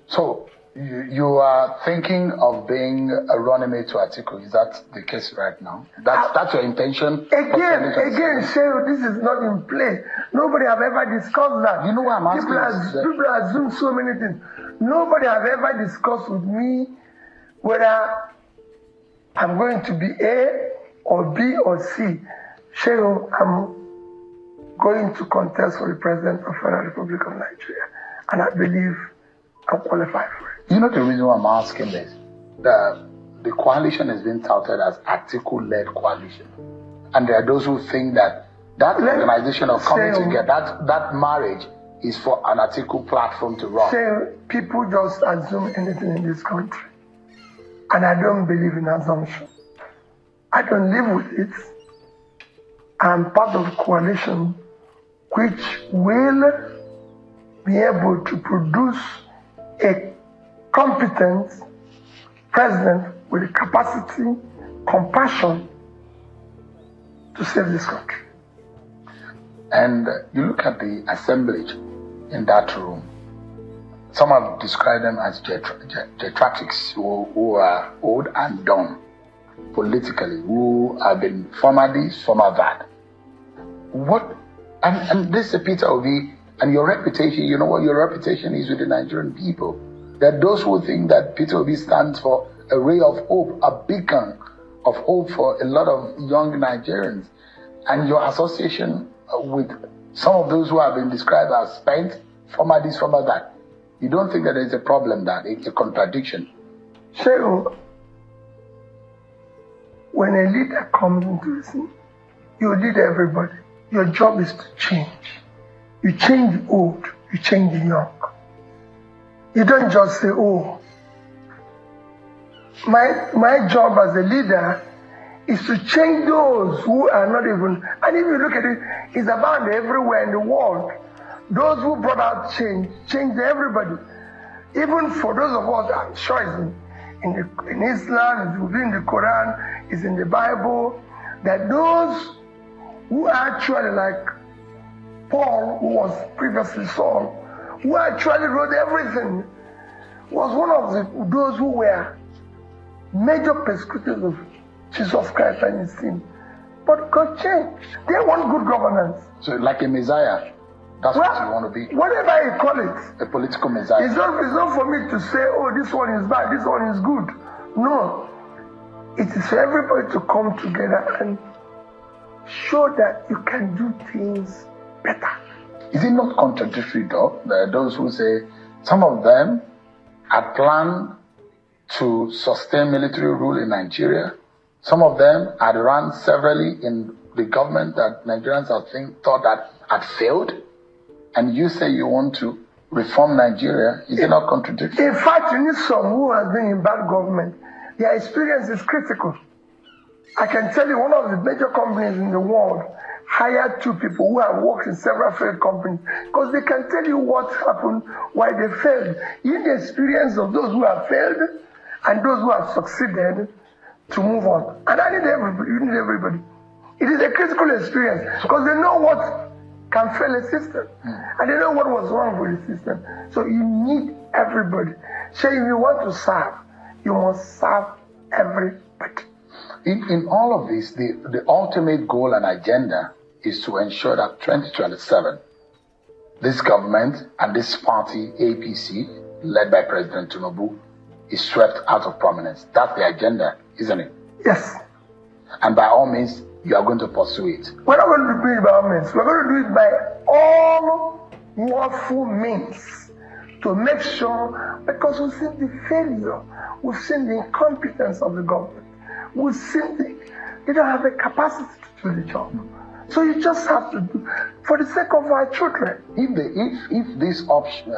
So you are thinking of being a running mate to Atiku. Is that the case right now? That's your intention? Again, Shehu, this is not in play. Nobody have ever discussed that. You know why I'm asking? People assume so many things. Nobody have ever discussed with me whether I'm going to be A or B or C. Shehu, I'm going to contest for the President of the Federal Republic of Nigeria. And I believe I'm qualified for it. You know the reason why I'm asking this? The coalition has been touted as Atiku-led coalition. And there are those who think that organization of coming together, that marriage is for an Atiku platform to run. People just assume anything in this country. And I don't believe in assumption. I don't live with it. I'm part of a coalition which will be able to produce a competent president with the capacity, compassion to save this country. And you look at the assemblage in that room. Some have described them as geriatrics who are old and done politically, who have been former this, former that. And this is Peter Obi, and your reputation, you know what your reputation is with the Nigerian people. There are those who think that Peter Obi stands for a ray of hope, a beacon of hope for a lot of young Nigerians. And your association with some of those who have been described as spent, former this, former that. You don't think that there's a problem, that it's a contradiction? Shehu, when a leader comes into the scene, you lead everybody. Your job is to change. You change the old, you change the young. You don't just say, oh, my job as a leader is to change those who are not even, and if you look at it, it's about everywhere in the world. Those who brought out change everybody. Even for those of us, I'm sure it's in Islam, it's within the Quran, it's in the Bible, that those who are actually like Paul, who was previously Saul, who actually wrote everything, was one of those who were major persecutors of Jesus Christ and his team. But God changed. They want good governance. So like a Messiah, that's what you want to be? Whatever you call it. A political Messiah. It's not for me to say, oh, this one is bad, this one is good. No. It is for everybody to come together and show that you can do things better. Is it not contradictory, though? There are those who say some of them had planned to sustain military rule in Nigeria. Some of them had run severally in the government that Nigerians thought that had failed. And you say you want to reform Nigeria. Is it not contradictory? In fact, you need some who have been in bad government. Their experience is critical. I can tell you one of the major companies in the world hired 2 people who have worked in several failed companies because they can tell you what happened, why they failed. You need the experience of those who have failed and those who have succeeded to move on. And I need everybody. You need everybody. It is a critical experience because they know what can fail a system and they know what was wrong with the system. So you need everybody. So if you want to serve, you must serve everybody. In all of this, the ultimate goal and agenda is to ensure that 2027, this government and this party, APC, led by President Tinubu, is swept out of prominence. That's the agenda, isn't it? Yes. And by all means, you are going to pursue it. We're not going to do it by all means. We're going to do it by all lawful means to make sure, because we've seen the failure, we've seen the incompetence of the government. We've seen they don't have the capacity to do the job. So you just have to do for the sake of our children. If this option,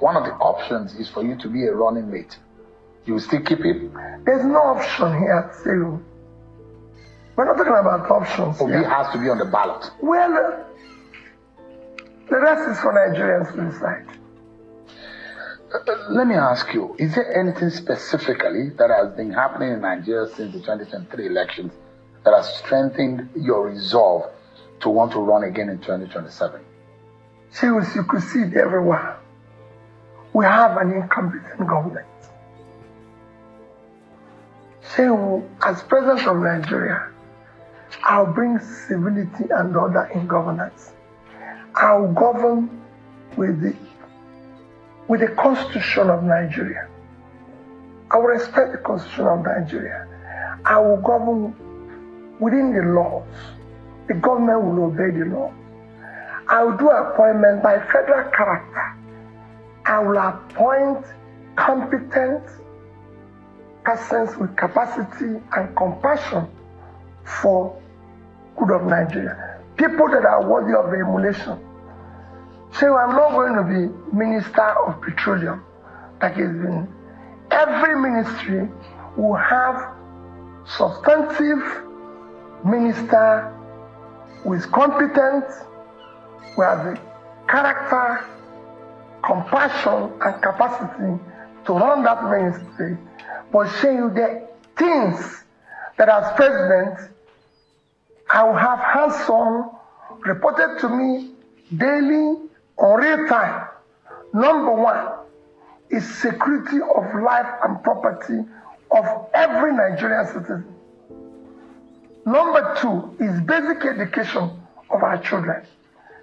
one of the options is for you to be a running mate, you will still keep it? There's no option here, Cyril. We're not talking about options. Obi has to be on the ballot. Well, the rest is for Nigerians to decide. Let me ask you, is there anything specifically that has been happening in Nigeria since the 2023 elections that has strengthened your resolve to want to run again in 2027? You could see it everywhere. we have an incompetent government. So, as president of Nigeria, I'll bring civility and order in governance. I'll govern with the Constitution of Nigeria. I will respect the Constitution of Nigeria. I will govern within the laws. The government will obey the law. I will do appointment by federal character. I will appoint competent persons with capacity and compassion for good of Nigeria. People that are worthy of emulation. So I'm not going to be Minister of Petroleum, like it's been. Every ministry will have substantive minister who is competent, who has the character, compassion, and capacity to run that ministry, but showing the things that as president, I will have hands-on reported to me daily or real time. Number one is security of life and property of every Nigerian citizen. Number two is basic education of our children.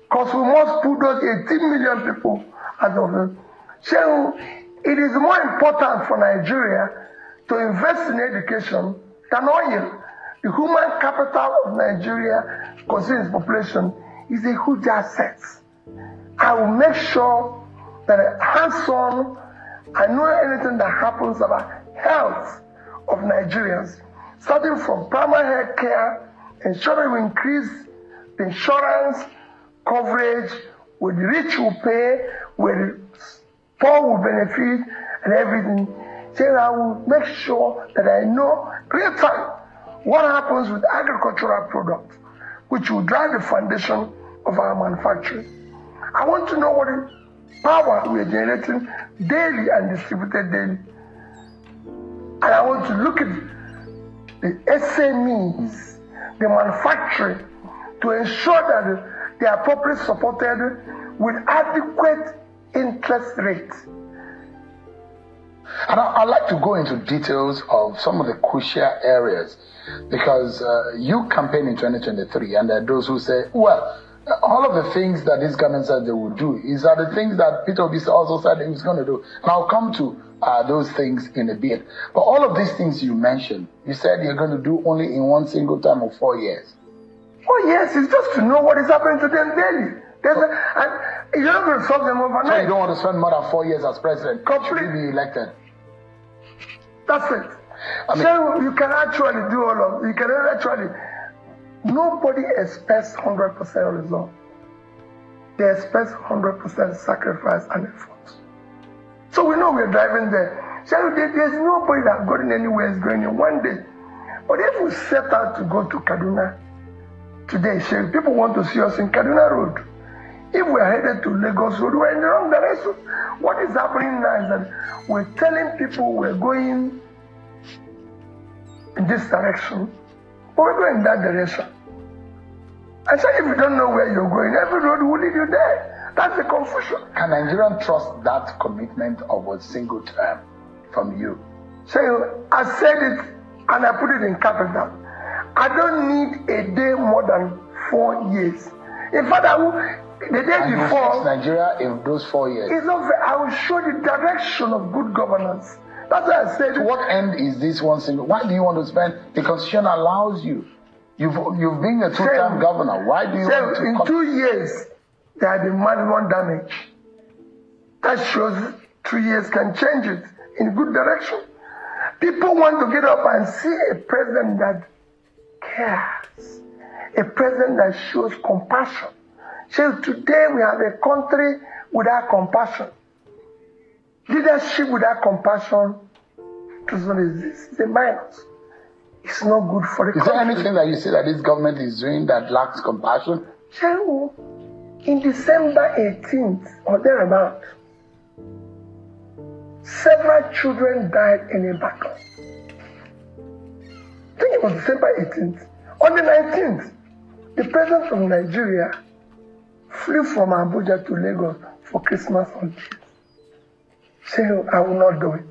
Because we must put those 18 million people as of them. So it is more important for Nigeria to invest in education than oil. The human capital of Nigeria, considering its population, is a huge asset. I will make sure that hands-on, I know anything that happens about health of Nigerians, starting from primary health care, ensuring we increase the insurance coverage, where the rich will pay, where the poor will benefit, and everything. So I will make sure that I know real time what happens with agricultural products, which will drive the foundation of our manufacturing. I want to know what power we are generating daily and distributed daily. And I want to look at the SMEs, the manufacturing, to ensure that they are properly supported with adequate interest rates. And I'd like to go into details of some of the crucial areas, because you campaign in 2023, and there are those who say, well, all of the things that this government said they would do are the things that Peter Obi also said he was going to do. And I'll come to those things in a bit. But all of these things you mentioned, you said you're going to do only in one single time of 4 years. Oh yes, it's just to know what is happening to them daily. And you're not going to solve them overnight. So you don't want to spend more than 4 years as president? Completely be elected. That's it. So you can actually do all of it. You can actually. Nobody expects 100% result. They expect 100% sacrifice and effort. So we know we're driving there. So there's nobody that going anywhere is going in one day. But if we set out to go to Kaduna today, people want to see us in Kaduna Road. If we're headed to Lagos Road, we're in the wrong direction. What is happening now is that we're telling people we're going in this direction, but we're going in that direction. And so if you don't know where you're going, every road will lead you there. That's the confusion. Can Nigerians trust that commitment of a single term from you? So I said it and I put it in capital. I don't need a day more than 4 years. In fact, the day before, Nigeria in those 4 years. It's not fair. I will show the direction of good governance. That's why I said. To what end is this one single? Why do you want to spend? The Constitution allows you. You've been a two-term governor. Why do you want to? In 2 years, there had been maximum damage. That shows 2 years can change it in good direction. People want to get up and see a president that cares, a president that shows compassion. So today we have a country without compassion. Leadership without compassion doesn't exist. It's a minus. It's not good for the country. Is there anything that you see that this government is doing that lacks compassion? So, in December 18th or thereabout, several children died in a battle. I think it was December 18th. On the 19th, the president from Nigeria flew from Abuja to Lagos for Christmas holidays. Say, I will not do it.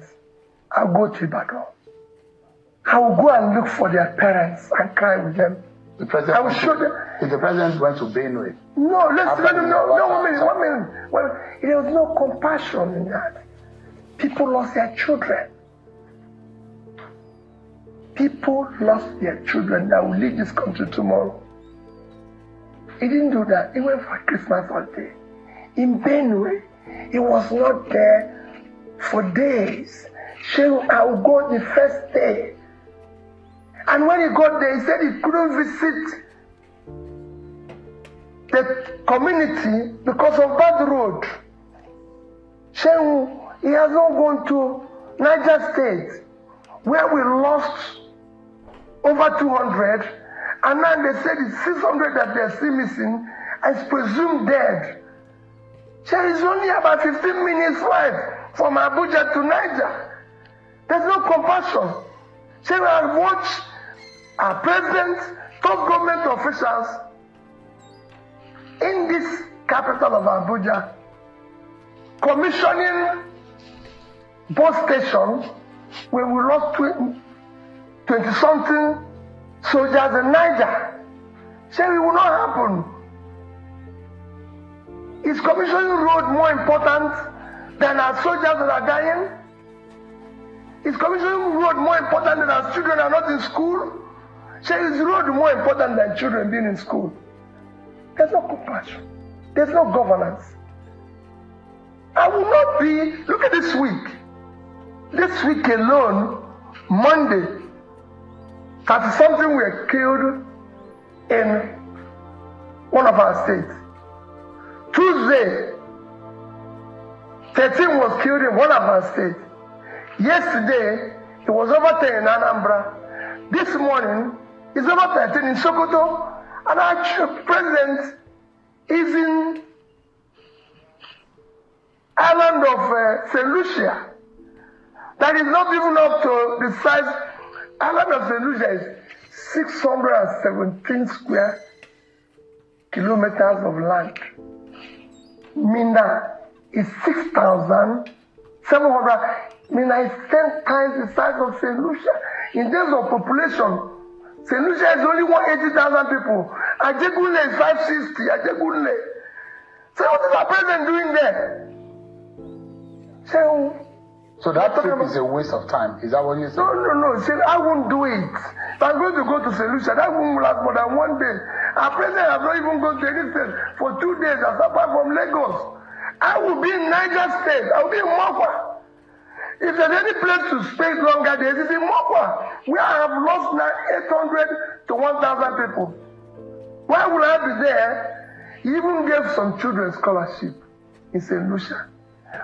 I'll go to Ibadan. I will go and look for their parents and cry with them. The president I will show them. If the president went to Benue. No, one minute. Well, there was no compassion in that. People lost their children. People lost their children that will lead this country tomorrow. He didn't do that. He went for Christmas holiday. In Benue, he was not there for days. So I will go the first day. And when he got there, he said he couldn't visit the community because of bad road. So he has not gone to Niger State, where we lost over 200, and now they said it's 600 that they're still missing, and it's presumed dead. So it's only about 15 minutes flight from Abuja to Niger. There's no compassion. So we have watched our president, top government officials in this capital of Abuja commissioning bus stations where we lost 20-something soldiers in Niger. So it will not happen. Is commissioning road more important than our soldiers that are dying? Is commissioning road more important than our children are not in school? So is road more important than children being in school? There's no compassion. There's no governance. I will not be, look at this week. This week alone, Monday, 30-something were killed in one of our states. Tuesday, 13 was killed in one of our states. Yesterday, it was over 10 in Anambra. This morning, it's over 13 in Sokoto. And our president is in island of St. Lucia. That is not even up to the size. Island of St. Lucia is 617 square kilometers of land. Mina is 6,700. Mina is 10 times the size of St. Lucia. In terms of population, St. Lucia is only 180,000 people. Ajegunle is 560. Ajegunle. So what is our president doing there? So that trip is a waste of time. Is that what you're saying? No. See, I won't do it. If I'm going to go to St. Lucia, that won't last more than 1 day. Our president has not even gone to any state for 2 days apart from Lagos. I will be in Niger State. I will be in Mokwa. If there's any place to stay longer days, it's in Mokwa, where I have lost now 800 to 1,000 people. Why would I be there? He even gave some children scholarship in St. Lucia.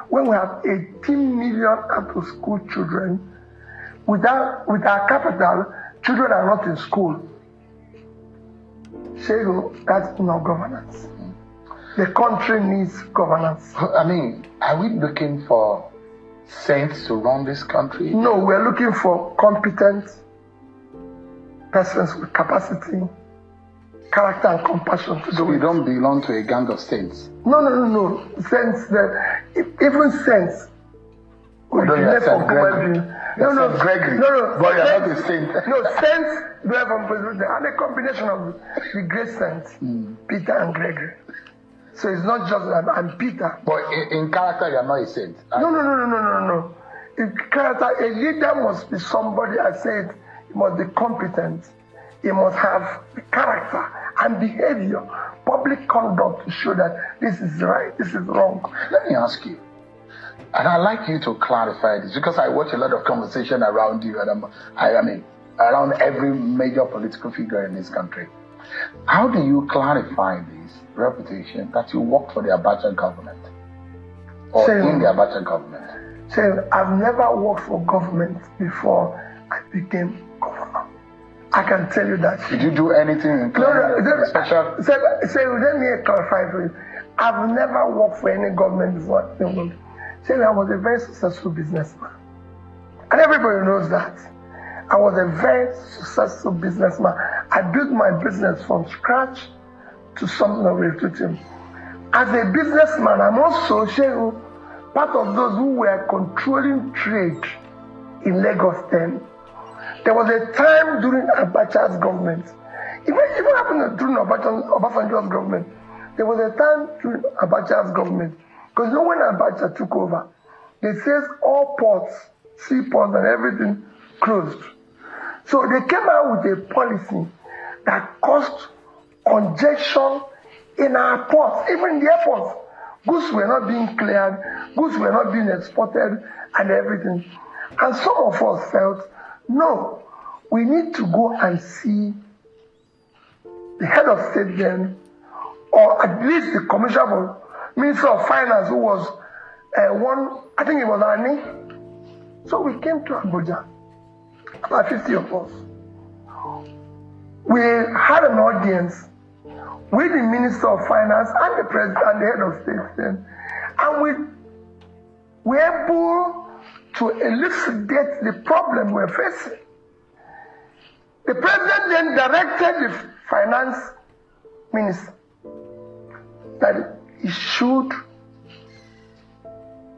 When we have 18 million out-of-school children, with our capital, children are not in school. Shego, that's not governance. The country needs governance. I mean, are we looking for saints to run this country? No, we're looking for competent persons with capacity, character, and compassion to do it. We don't belong to a gang of saints. No. Saints, even saints. Gregory. Gregory. But you're not a saint. No, saints do have and a combination of the great saints, Peter and Gregory. So it's not just I'm Peter. But in character, you're not a saint. No. In character, a leader must be somebody, I said, he must be competent. He must have the character and behavior, public conduct to show that this is right, this is wrong. Let me ask you, and I'd like you to clarify this, because I watch a lot of conversation around you, and I mean, around every major political figure in this country. How do you clarify this reputation that you work for the Abacha government? Or in the Abacha government? I've never worked for government before I became governor. I can tell you that. Did you do anything special? Let me clarify for you. I've never worked for any government before. I was a very successful businessman. And everybody knows that. I was a very successful businessman. I built my business from scratch to something of a routine. As a businessman, I'm also part of those who were controlling trade in Lagos then. There was a time during Abacha's government, even happened during Obasanjo's government, there was a time during Abacha's government, because when Abacha took over, they said all ports, seaports and everything closed. So they came out with a policy that caused congestion in our ports, even in the airports. Goods were not being cleared, goods were not being exported and everything. And some of us felt, no, we need to go and see the head of state then, or at least the commissioner for Minister of Finance, who was I think it was Ani. So we came to Abuja, about 50 of us. We had an audience with the Minister of Finance and the President and the head of state then, and we were able to elucidate the problem we're facing. The President then directed the Finance Minister that he should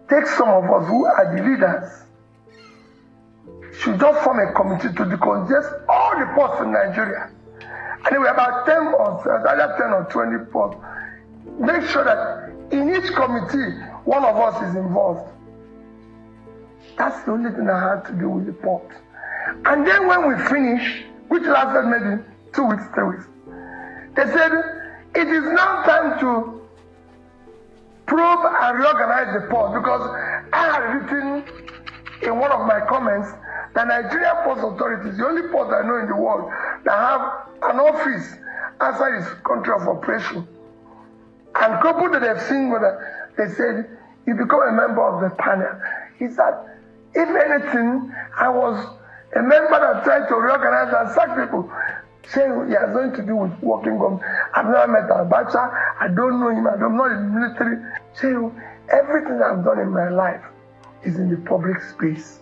take some of us who are the leaders, should just form a committee to decongest all the ports in Nigeria. And there were about 10 or 20 ports. Make sure that in each committee, one of us is involved. That's the only thing I had to do with the port. And then when we finished, which lasted maybe 2 weeks, 3 weeks, they said, it is now time to probe and reorganize the port, because I had written in one of my comments that Nigerian Port Authority is the only port I know in the world that have an office outside its country of operation. And couple that they've seen, they said, you become a member of the panel. He said, if anything, I was a member that tried to reorganize and sack people. Saying he has nothing to do with working government. I've never met Abacha, I don't know him, I'm not in the military. Saying everything I've done in my life is in the public space.